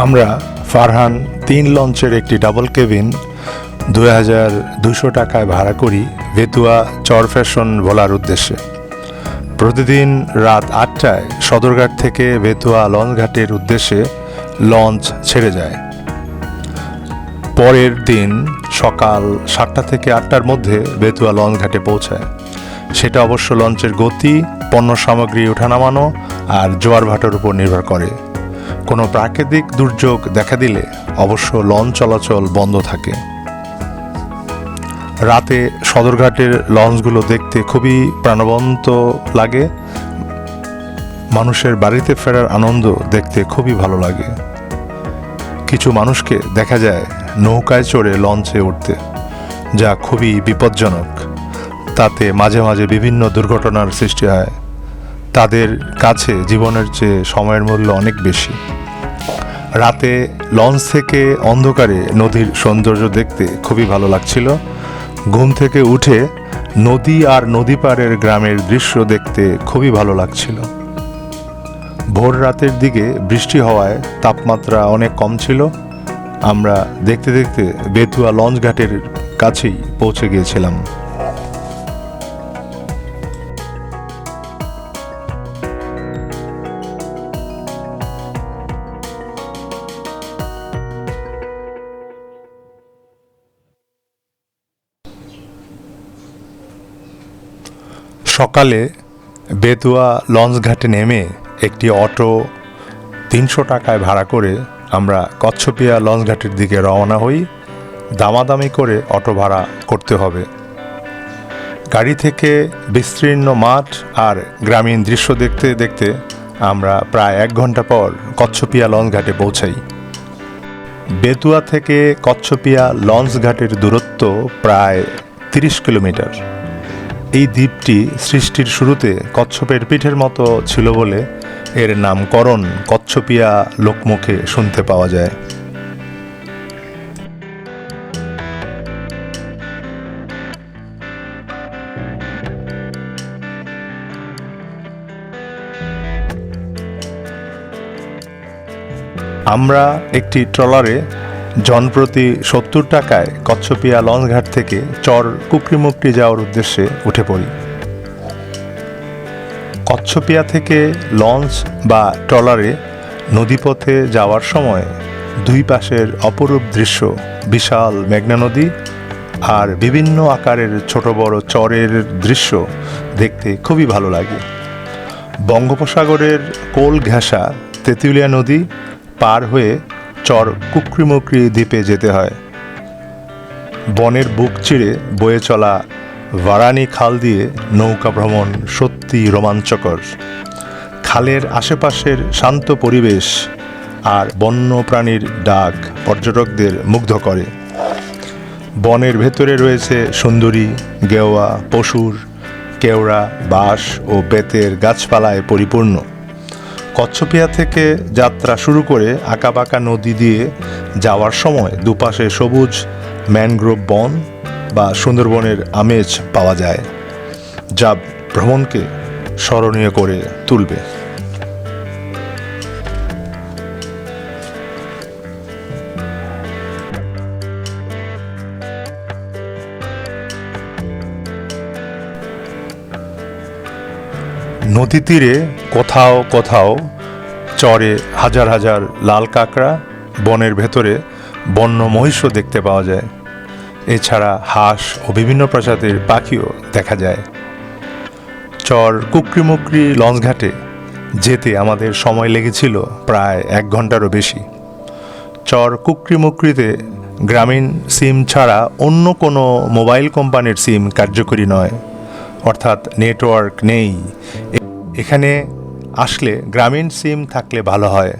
আমরা ফারহান ৩ লঞ্চের একটি ডাবল কেবিন ২,২০০ টাকায় ভাড়া করি বেতুয়া চর ফ্যাশন ভোলার উদ্দেশ্যে। প্রতিদিন রাত ৮টায় সদরঘাট থেকে বেতুয়া লঞ্চঘাটের উদ্দেশ্যে লঞ্চ ছেড়ে যায়। পরের দিন সকাল ৭টা থেকে ৮টার মধ্যে বেতুয়া লঞ্চঘাটে পৌঁছায়। সেটা অবশ্য লঞ্চের গতি, পণ্য সামগ্রী ওঠানামানো আর জোয়ার ভাটার উপর নির্ভর করে। কোনো প্রাকৃতিক দুর্যোগ দেখা দিলে অবশ্য লঞ্চ চলাচল বন্ধ থাকে। রাতে সদরঘাটের লঞ্চগুলো দেখতে খুবই প্রাণবন্ত লাগে। মানুষের বাড়িতে ফেরার আনন্দ দেখতে খুবই ভালো লাগে। কিছু মানুষকে দেখা যায় নৌকায় চড়ে লঞ্চে উঠতে, যা খুবই বিপজ্জনক। তাতে মাঝে মাঝে বিভিন্ন দুর্ঘটনার সৃষ্টি হয়। তাদের কাছে জীবনের চেয়ে সময়ের মূল্য অনেক বেশি। রাতে লঞ্চ থেকে অন্ধকারে নদীর সৌন্দর্য দেখতে খুবই ভালো লাগছিল। ঘুম থেকে উঠে নদী আর নদী পাড়ের গ্রামের দৃশ্য দেখতে খুবই ভালো লাগছিল। ভোর রাতের দিকে বৃষ্টি হওয়ায় তাপমাত্রা অনেক কম ছিল। আমরা দেখতে দেখতে বেতুয়া লঞ্চঘাটের কাছেই পৌঁছে গিয়েছিলাম। সকালে বেতুয়া লঞ্চঘাটে নেমে একটি অটো ৩০০ টাকায় ভাড়া করে আমরা কচ্ছপিয়া লঞ্চঘাটের দিকে রওনা হই। দামাদামি করে অটো ভাড়া করতে হবে। গাড়ি থেকে বিস্তীর্ণ মাঠ আর গ্রামীণ দৃশ্য দেখতে দেখতে আমরা প্রায় ১ ঘন্টা পর কচ্ছপিয়া লঞ্চঘাটে পৌঁছাই। বেতুয়া থেকে কচ্ছপিয়া লঞ্চঘাটের দূরত্ব প্রায় ৩০ কিলোমিটার। এই দ্বীপটি সৃষ্টির শুরুতে কচ্ছপের পিঠের মতো ছিল বলে এর নামকরণ কচ্ছপিয়া লোকমুখে শুনতে পাওয়া যায়। আমরা একটি ট্রলারে জনপ্রতি ৭০ টাকায় কচ্ছপিয়া লঞ্চঘাট থেকে চর কুকরিমুকরি যাওয়ার উদ্দেশ্যে উঠে পড়ি। কচ্ছপিয়া থেকে লঞ্চ বা ট্রলারে নদীপথে যাওয়ার সময় দুই পাশের অপরূপ দৃশ্য, বিশাল মেঘনা নদী আর বিভিন্ন আকারের ছোট বড় চরের দৃশ্য দেখতে খুবই ভালো লাগে। বঙ্গোপসাগরের কোল ঘেঁষা তেঁতুলিয়া নদী পার হয়ে চর কুকরিমুকরি দ্বীপে যেতে হয়। বনের বুক চিরে বয়ে চলা ভারানি খাল দিয়ে নৌকা ভ্রমণ সত্যি রোমাঞ্চকর। খালের আশেপাশের শান্ত পরিবেশ আর বন্য প্রাণীর ডাক পর্যটকদের মুগ্ধ করে। বনের ভেতরে রয়েছে সুন্দরী, গেওয়া, পশুর, কেওড়া, বাঁশ ও বেতের গাছপালায় পরিপূর্ণ। কচ্ছপিয়া থেকে যাত্রা শুরু করে আঁকাবাঁকা নদী দিয়ে যাওয়ার সময় দুপাশে সবুজ ম্যানগ্রোভ বন বা সুন্দরবনের আমেজ পাওয়া যায়, যা ভ্রমণকে স্মরণীয় করে তুলবে। নদী তীরে কোথাও কোথাও চরে হাজার হাজার লাল কাঁকড়া, বনের ভেতরে বন্য মহিষও দেখতে পাওয়া যায়। এছাড়া হাঁস ও বিভিন্ন প্রজাতির পাখিও দেখা যায়। চর কুকরিমুকরি লঞ্চঘাটে যেতে আমাদের সময় লেগেছিল প্রায় ১ ঘন্টারও বেশি। চর কুকরিমুকরিতে গ্রামীণ সিম ছাড়া অন্য কোনো মোবাইল কোম্পানির সিম কার্যকরী নয়, অর্থাৎ নেটওয়ার্ক নেই। এখানে আসলে গ্রামীণ সিম থাকলে ভালো হয়।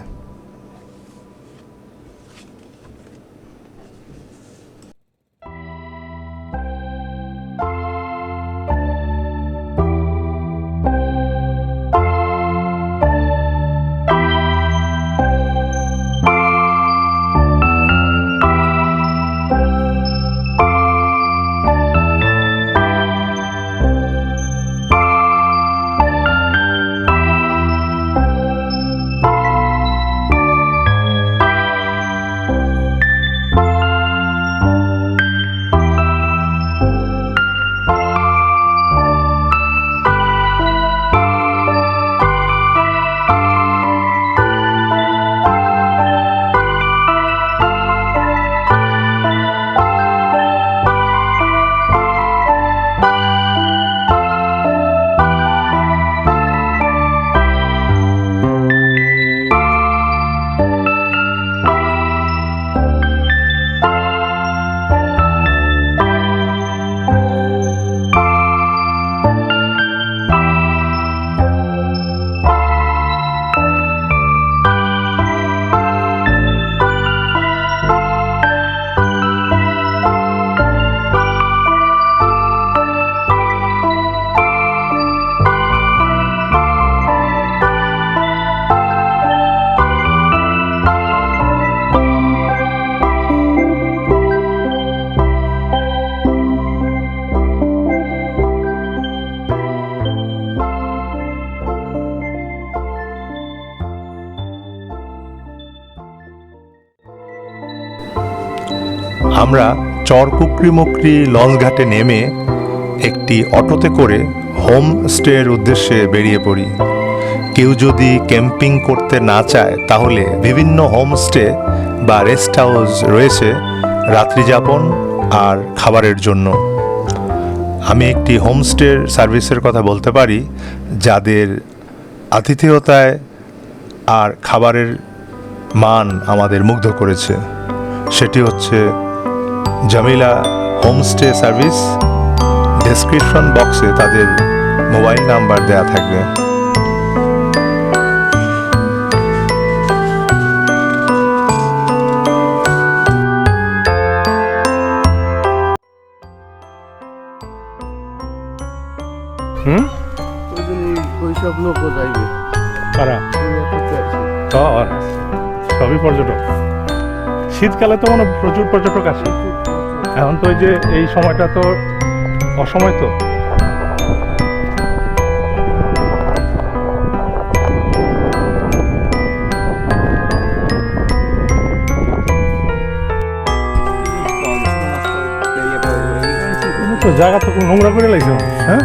আমরা চরকুকরি লঞ্চ ঘাটে নেমে একটি অটোতে করে হোম স্টের উদ্দেশ্যে বেরিয়ে পড়ি। কেউ যদি ক্যাম্পিং করতে না চায় তাহলে বিভিন্ন হোমস্টে বা রেস্ট হাউস রয়েছে রাত্রিযাপন আর খাবারের জন্য। আমি একটি হোমস্টের সার্ভিসের কথা বলতে পারি যাদের আতিথেয়তায় আর খাবারের মান আমাদের মুগ্ধ করেছে। সেটি হচ্ছে জামিলা হোমস্টে সার্ভিস। ডেসক্রিপশন বক্সে তাদের মোবাইল নাম্বার দেয়া থাকবে। ওইসব লোকও যাইবে কারা? সবই পর্যটক। শীতকালে তো মানে প্রচুর পর্যটক আসে। এখন তো ওই যে এই সময়টা তো অসময় তো। জায়গা তো নোংরা করে লাগছে। হ্যাঁ,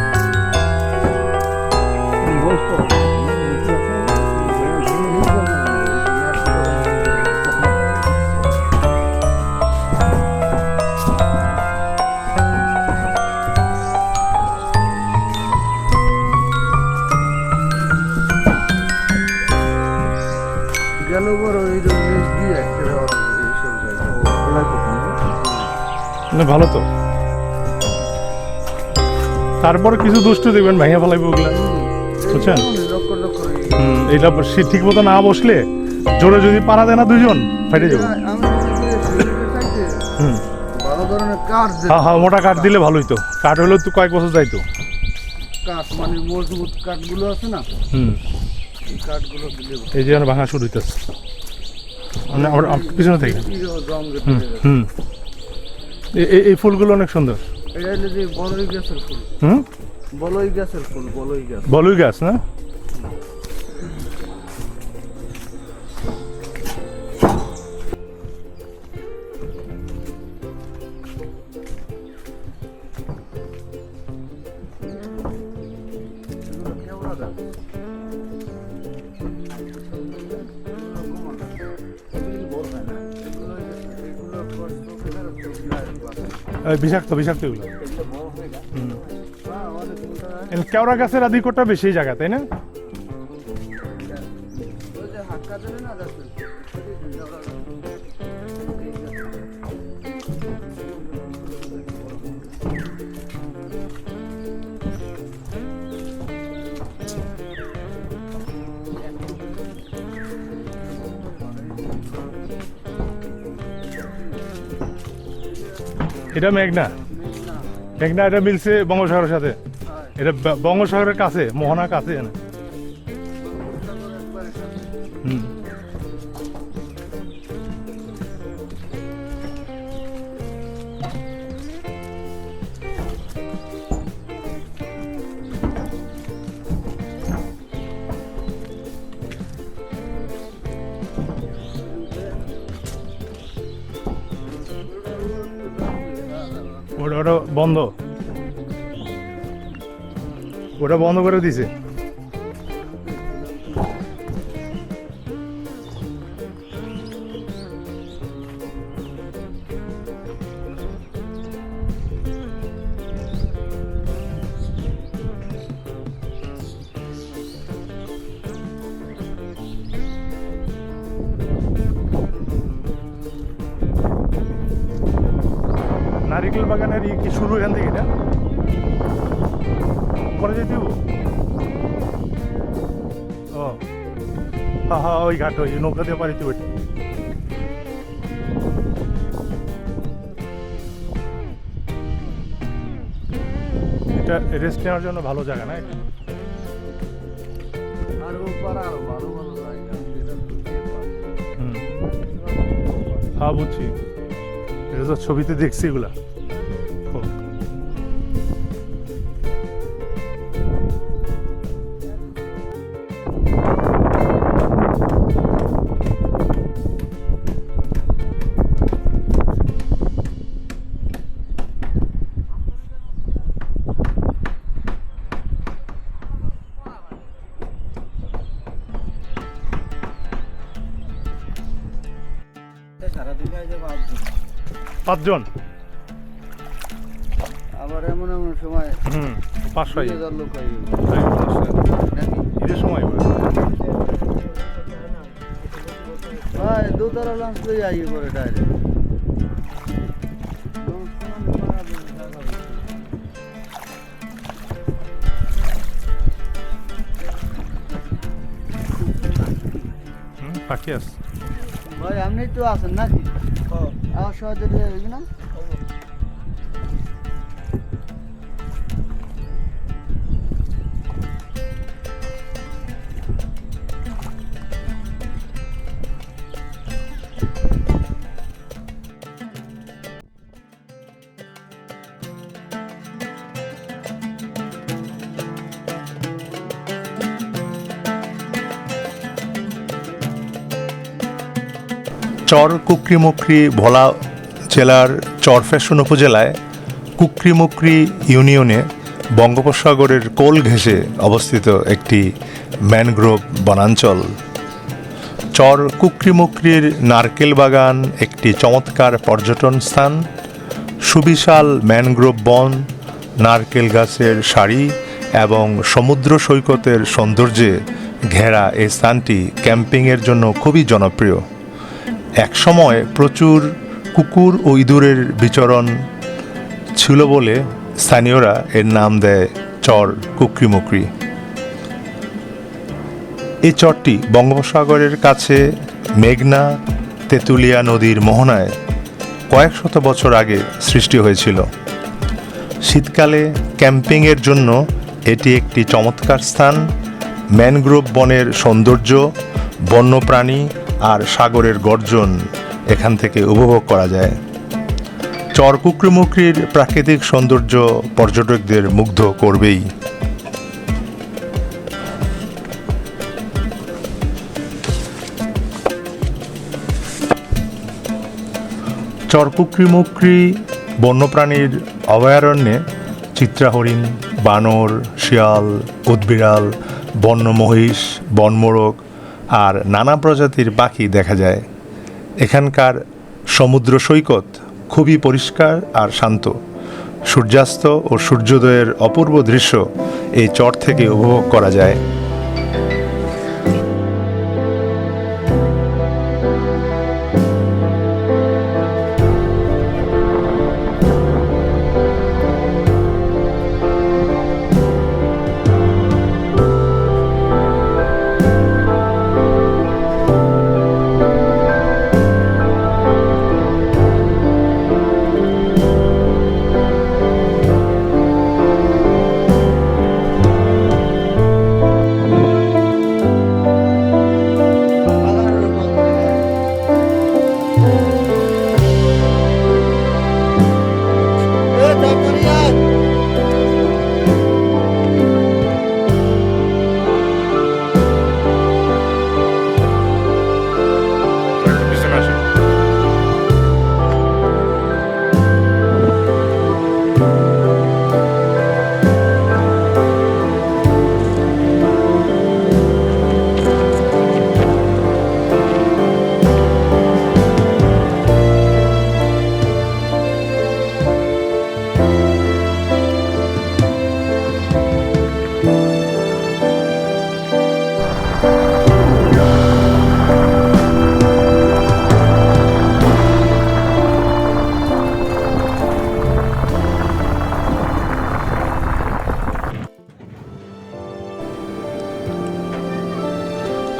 ভালো তো। তারপরে কিছু দুষ্টু দেখবেন ভাইয়া ফেলাইবে ওগুলা, বুঝছেন? এইটা ঠিক মতো না বসলে জোরে যদি পারা দেয় না দুজন ফাইটে যাবে। হ্যাঁ হ্যাঁ, মোটা কাঠ দিলে ভালোই তো। কাঠ হলেও তো কয়েক বছর যাইতো। কাঠ মানে মজবুত কাঠগুলো আছে না, কাঠগুলো দিলে এই যে ভাঙা শুরু হইতেছে পিছনে থেকে। এই ফুলগুলো অনেক সুন্দর। এটা হলো যে বলই গাছের ফুল। বলই গাছের ফুল, বলই গাছ। বলই গাছ না? বিষাক্ত বিষাক্ত এগুলো। কেওড়া গাছের আধিক্যটা বেশি জায়গা, তাই না? এটা মেঘনা। মেঘনা এটা মিলছে বঙ্গোপসাগরের সাথে। এটা বঙ্গোপসাগরের কাছে, মোহনার কাছে। ওটা বন্ধ, ওটা বন্ধ করে দিছে। নারিকেল বাগানের কি শুরু এখান থেকে? না পরে যেতে ও হ্যাঁ হ্যাঁ, ওই ঘাট, ওই নৌকা দিয়ে পারিতে ওইটা। এটা রেস্ট নেওয়ার জন্য ভালো জায়গা না? হ্যাঁ বুঝছি, এটা তো ছবিতে দেখছি এগুলা। 5 জন। আবার এমন এমন সময় 500 2000 লোক হয় নাকি ঈদের সময় ভাই দোতলা লঞ্চ লই আইয়ে করে ডাইরেক্ট পাখি আছে। ভাই আপনি তো আছেন নাকি আমার সহজে দিয়ে দেবি না চর কুকরিমুকরি ভোলা জেলার চরফ্যাশন উপজেলায় কুকরিমুকরি ইউনিয়নে বঙ্গোপসাগরের কোল ঘেঁষে অবস্থিত একটি ম্যানগ্রোভ বনাঞ্চল। চর কুকরিমুকরির নারকেল বাগান একটি চমৎকার পর্যটন স্থান। সুবিশাল ম্যানগ্রোভ বন, নারকেল গাছের সারি এবং সমুদ্র সৈকতের সৌন্দর্যে ঘেরা এই স্থানটি ক্যাম্পিংয়ের জন্য খুবই জনপ্রিয়। একসময় প্রচুর কুকুর ও ইঁদুরের বিচরণ ছিল বলে স্থানীয়রা এর নাম দেয় চর কুকরিমুকরি। এই চরটি বঙ্গোপসাগরের কাছে মেঘনা তেঁতুলিয়া নদীর মোহনায় কয়েক শত বছর আগে সৃষ্টি হয়েছিল। শীতকালে ক্যাম্পিংয়ের জন্য এটি একটি চমৎকার স্থান। ম্যানগ্রোভ বনের সৌন্দর্য, বন্যপ্রাণী আর সাগরের গর্জন এখান থেকে উপভোগ করা যায়। চর কুকরিমুকরির প্রাকৃতিক সৌন্দর্য পর্যটকদের মুগ্ধ করবেই। চর কুকরিমুকরি বন্যপ্রাণীর অভয়ারণ্যে চিত্রা হরিণ, বানর, শিয়াল, উদবিড়াল, বন্য মহিষ, বনমোরগ আর নানা প্রজাতির পাখি দেখা যায়। এখানকার সমুদ্র সৈকত খুবই পরিষ্কার আর শান্ত। সূর্যাস্ত ও সূর্যোদয়ের অপূর্ব দৃশ্য এই চর থেকে উপভোগ করা যায়।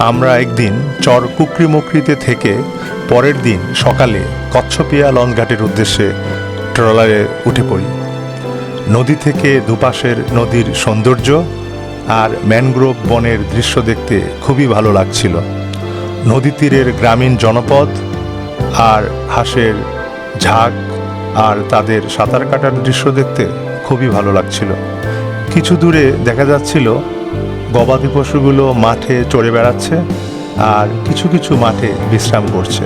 আমরা একদিন চর কুকরিমুকরিতে থেকে পরের দিন সকালে কচ্ছপিয়া লঞ্চঘাটের উদ্দেশ্যে ট্রলারে উঠে পড়ি। নদী থেকে দুপাশের নদীর সৌন্দর্য আর ম্যানগ্রোভ বনের দৃশ্য দেখতে খুবই ভালো লাগছিল। নদী তীরের গ্রামীণ জনপদ আর হাঁসের ঝাঁক আর তাদের সাঁতার কাটার দৃশ্য দেখতে খুবই ভালো লাগছিল। কিছু দূরে দেখা যাচ্ছিল গবাদি পশুগুলো মাঠে চড়ে বেড়াচ্ছে আর কিছু কিছু মাঠে বিশ্রাম করছে।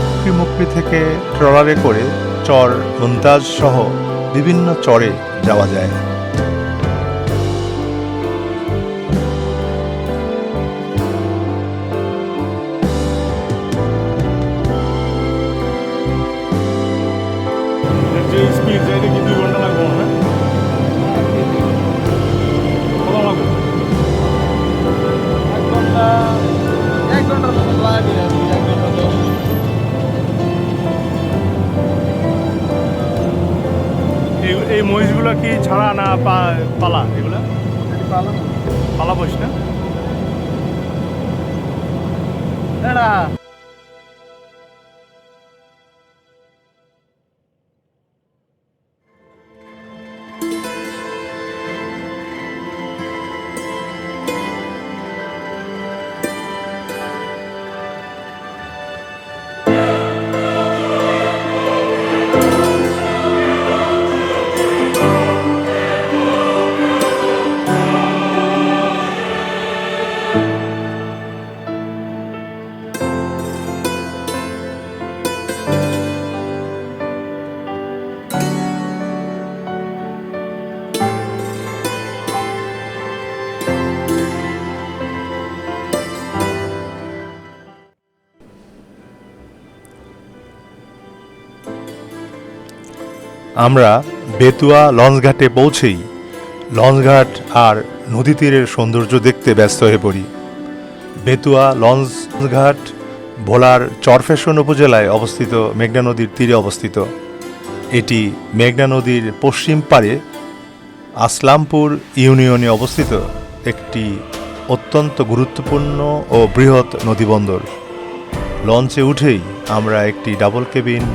কুকরিমুকরি থেকে ট্রলারে করে চর মুমতাজ সহ বিভিন্ন চরে যাওয়া যায়। যে স্পিড যাইতে কি 2 ঘন্টা লাগবে না? কত লাগবে? 1 ঘন্টার মতো লাগে আর কি, 1 ঘন্টা 10 মিনিট। এই মহিষগুলো কি ছাড়া না পালা? এগুলা এটি পালা না? পালা বস না? এরা আমরা বেতুয়া লঞ্চঘাটে পৌঁছেই লঞ্চঘাট আর নদী তীরের সৌন্দর্য দেখতে ব্যস্ত হয়ে পড়ি। বেতুয়া লঞ্চঘাট ভোলার চরফ্যাশন উপজেলায় অবস্থিত, মেঘনা নদীর তীরে অবস্থিত। এটি মেঘনা নদীর পশ্চিম পাড়ে আসলামপুর ইউনিয়নে অবস্থিত একটি অত্যন্ত গুরুত্বপূর্ণ ও বৃহৎ নদীবন্দর। লঞ্চে উঠেই আমরা একটি ডাবল কেবিন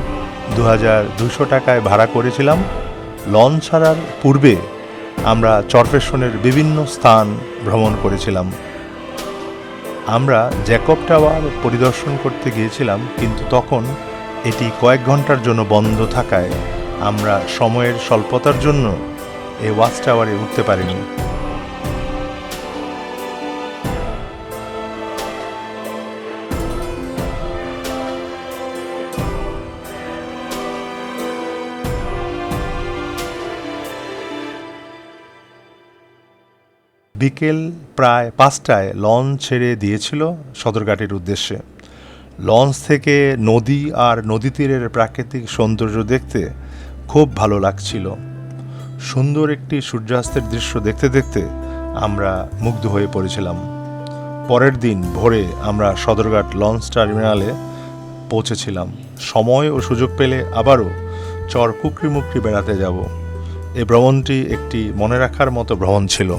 2200 টাকায় ভাড়া করেছিলাম। লঞ্চ ছাড়ার পূর্বে আমরা চরফ্যাশনের বিভিন্ন স্থান ভ্রমণ করেছিলাম। আমরা জ্যাকব টাওয়ার পরিদর্শন করতে গিয়েছিলাম, কিন্তু তখন এটি কয়েক ঘন্টার জন্য বন্ধ থাকায় আমরা সময়ের স্বল্পতার জন্য এই ওয়াচ টাওয়ারে উঠতে পারিনি। বিকেল প্রায় 5টায় লঞ্চ ছেড়ে দিয়েছিল সদরঘাটের উদ্দেশ্যে। লঞ্চ থেকে নদী আর নদী তীরের প্রাকৃতিক সৌন্দর্য দেখতে খুব ভালো লাগছিল। সুন্দর একটি সূর্যাস্তের দৃশ্য দেখতে দেখতে আমরা মুগ্ধ হয়ে পড়েছিলাম। পরের দিন ভোরে আমরা সদরঘাট লঞ্চ টার্মিনালে পৌঁছেছিলাম। সময় ও সুযোগ পেলে আবারও চর কুকরি মুকরি বেড়াতে যাব। এই ভ্রমণটি একটি মনে রাখার মতো ভ্রমণ ছিল।